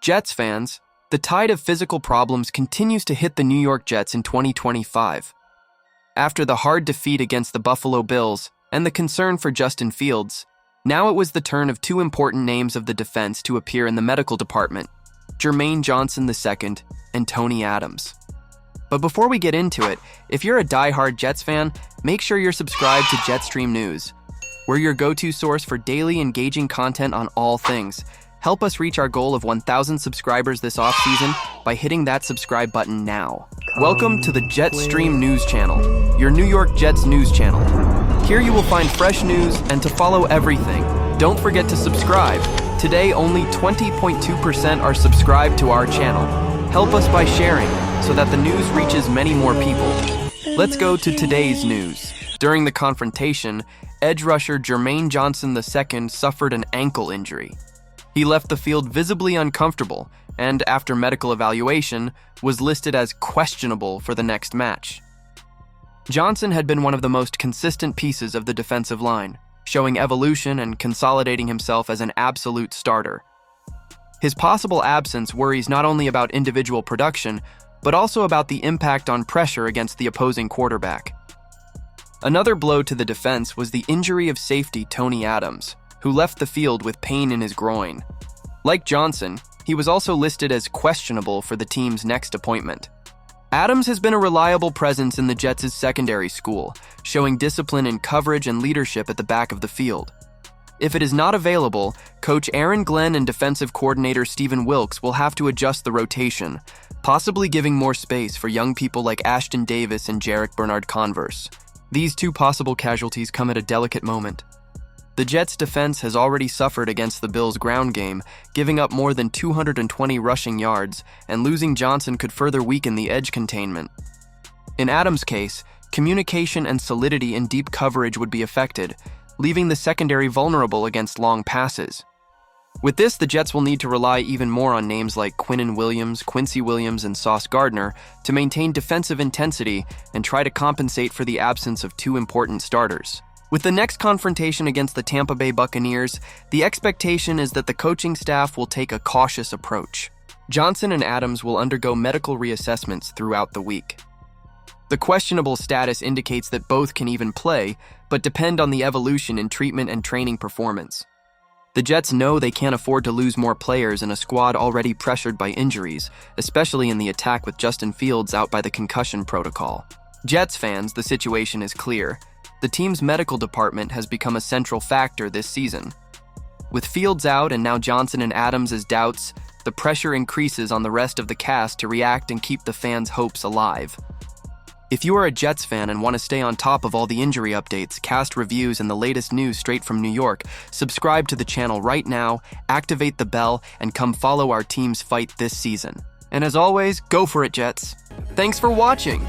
Jets fans, the tide of physical problems continues to hit the New York Jets in 2025. After the hard defeat against the Buffalo Bills and the concern for Justin Fields, now it was the turn of two important names of the defense to appear in the medical department, Jermaine Johnson II and Tony Adams. But before we get into it, if you're a die-hard Jets fan, make sure you're subscribed to Jetstream News. We're your go-to source for daily engaging content on all things. Help us reach our goal of 1,000 subscribers this offseason by hitting that subscribe button now. Welcome to the Jetstream News Channel, your New York Jets news channel. Here you will find fresh news, and to follow everything, don't forget to subscribe. Today, only 20.2% are subscribed to our channel. Help us by sharing so that the news reaches many more people. Let's go to today's news. During the confrontation, edge rusher Jermaine Johnson II suffered an ankle injury. He left the field visibly uncomfortable and, after medical evaluation, was listed as questionable for the next match. Johnson had been one of the most consistent pieces of the defensive line, showing evolution and consolidating himself as an absolute starter. His possible absence worries not only about individual production, but also about the impact on pressure against the opposing quarterback. Another blow to the defense was the injury of safety Tony Adams, who left the field with pain in his groin. Like Johnson, he was also listed as questionable for the team's next appointment. Adams has been a reliable presence in the Jets' secondary school, showing discipline in coverage and leadership at the back of the field. If it is not available, Coach Aaron Glenn and defensive coordinator Steven Wilks will have to adjust the rotation, possibly giving more space for young people like Ashton Davis and Jarek Bernard-Converse. These two possible casualties come at a delicate moment. The Jets' defense has already suffered against the Bills' ground game, giving up more than 220 rushing yards, and losing Johnson could further weaken the edge containment. In Adams' case, communication and solidity in deep coverage would be affected, leaving the secondary vulnerable against long passes. With this, the Jets will need to rely even more on names like Quinnen Williams, Quincy Williams, and Sauce Gardner to maintain defensive intensity and try to compensate for the absence of two important starters. With the next confrontation against the Tampa Bay Buccaneers, the expectation is that the coaching staff will take a cautious approach. Johnson and Adams will undergo medical reassessments throughout the week. The questionable status indicates that both can even play, but depend on the evolution in treatment and training performance. The Jets know they can't afford to lose more players in a squad already pressured by injuries, especially in the attack with Justin Fields out by the concussion protocol. Jets fans, the situation is clear. The team's medical department has become a central factor this season. With Fields out and now Johnson and Adams as doubts, the pressure increases on the rest of the cast to react and keep the fans' hopes alive. If you are a Jets fan and want to stay on top of all the injury updates, cast reviews, and the latest news straight from New York, subscribe to the channel right now, activate the bell, and come follow our team's fight this season. And as always, go for it, Jets! Thanks for watching!